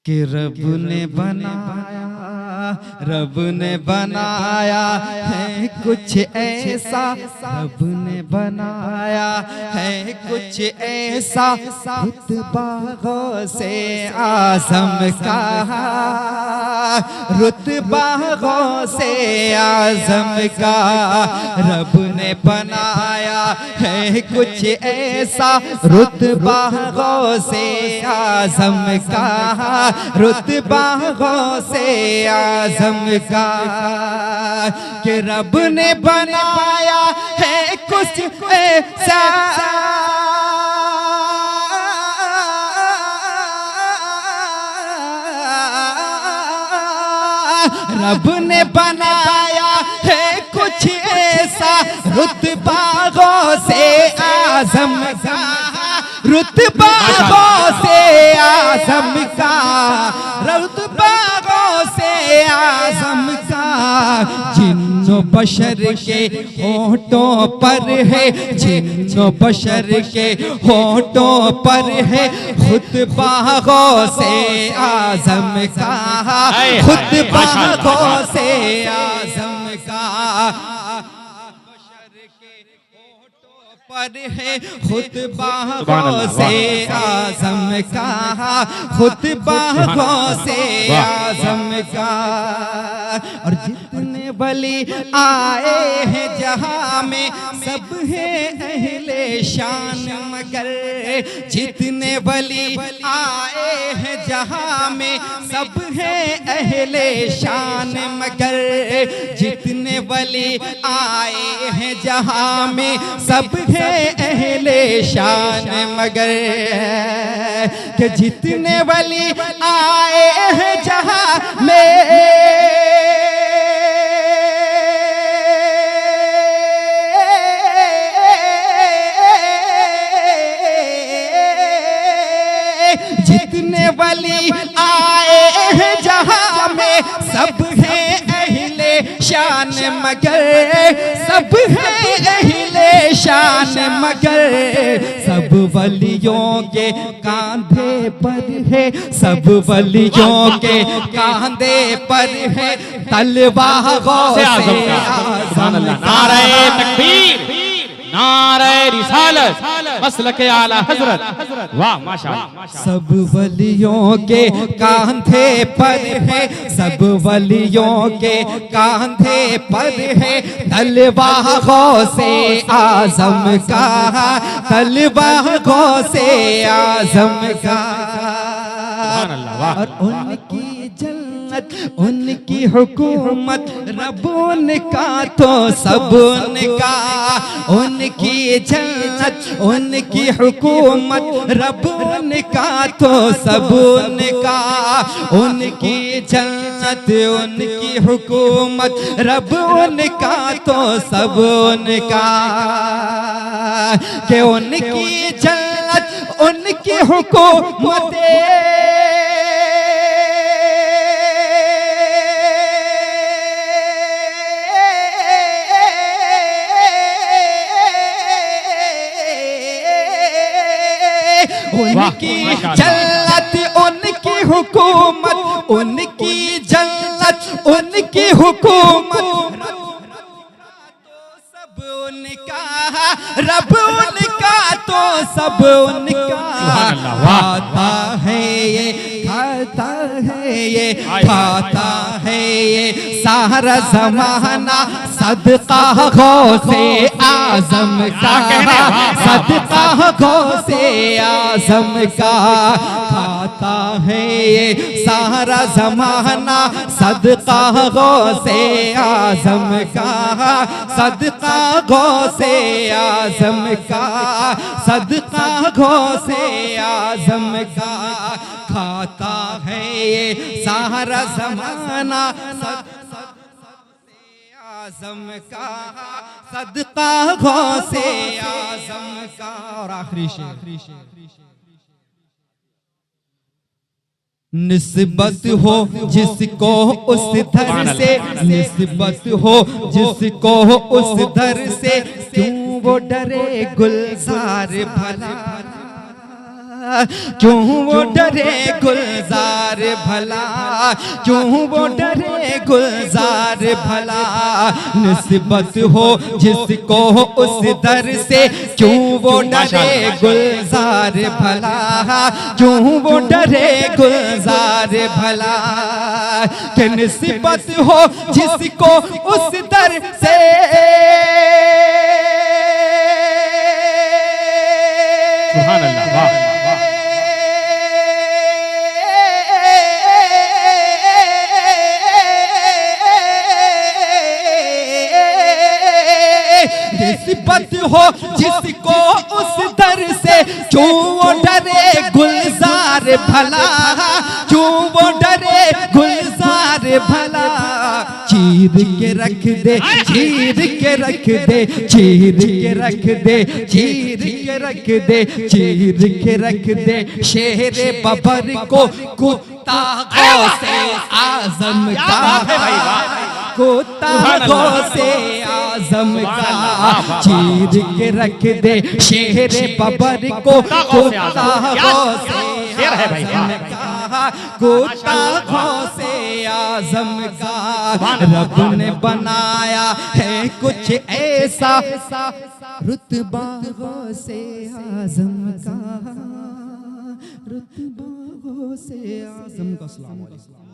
कि रब ने बनाया है कुछ ऐसा, रब ने बनाया है कुछ ऐसा, रुतबा गौसे आज़म का, रुतबा गौसे आज़म का। रब ने बनाया है कुछ ऐसा, रुतबा गौसे आज़म का, रुतबा गौसे आज़म का। कि रब ने बनाया है कुछ ऐसा, रब ने बनाया है कुछ ऐसा, रुतबा गौसे आज़म का, रुतबा गौसे आज़म का, रुतबा गौसे आज़म का। जिन्नो बशर के होठों पर है, जिन्नो बशर के होठों पर है, खुतबा गौसे आज़म का, खुतबा गौसे आज़म का। पर है खुतबा गौसे आज़म का, खुतबा गौसे आज़म का। और जितने वली आए हैं जहां में, सब है अहले शान, मगर जितने वली आए हैं जहां में, सब है अहले शान, मगर जितने वली आए हैं जहां में, सब है अहले शान, मगर कि जितने वली आए हैं जहां में, जितने वली आए हैं जहां में, सब है अहले शान, मगर सब है अहले शान, मगर सब वलियों के कांधे पर है, सब वलियों के कांधे पर है तलवार गौसे आज़म का। नारे तकबीर, नारे रिसालत, मसलके आला हजरत। वाह माशाअल्लाह। सब वलियों के कांधे पर है, सब वलियों के कांधे पर है तलवार गौसे आज़म का, तलवार गौसे आज़म का। और उनकी जन्नत, उनकी हुकूमत, रब उनका तो सब उनका, उनकी जन्नत, उनकी हुकूमत, रब उनका तो सब उनका, उनकी जन्नत, उनकी हुकूमत, रब उनका तो सब उनका। कि उनकी जन्नत, उनकी हुकूमत, उनकी जन्नत, उनकी हुकूमत, उनकी जन्नत, उनकी हुकूमत, सब उनका, रब उनका तो सब उनका। खाता है ये, खाता है ये, खाता है ये सारा ज़माना, सदका गौसे आज़म का, सदका गौसे आज़म का। खाता है ये सारा ज़माना, सदका गौसे आज़म का, सदका गौसे आज़म का, सदका गौसे आज़म का। खाता है ये सारा ज़माना, आज़म का, सदका गौसे आज़म का। और आखिरी शेर, निस्बत हो जिसको उस दर से, निस्बत हो जिसको उस दर से, क्यों वो डरे गुलजार भला, क्यों वो डरे गुलजार भला, क्यों वो डरे गुलजार भला, निस्बत हो जिसको उस दर से, क्यों वो डरे गुलजार भला, क्यों वो डरे गुलजार भला, कि निस्बत हो जिसको उस दर से, सुभान अल्लाह, वाह निस्बत हो जिसको उस दर से, क्यों वो डरे गुलजार भला, क्यों वो डरे गुलजार भला, चीर के रख दे, चीर के रख दे, चीर के रख दे, चीर के रख दे, चीर के रख दे, शेरे बबर को कुत्ता गौसे आजम का, कुत्ता गौसे आजम का, चीर के रख दे, शेरे बबर को कुत्ता गौसे आजम का, कुत्ता गौसे आजम का, रब ने बनाया है कुछ ऐसा, रुतबा गौसे आजम का, रुतबा गौसे आजम का। अस्सलाम वालेकुम।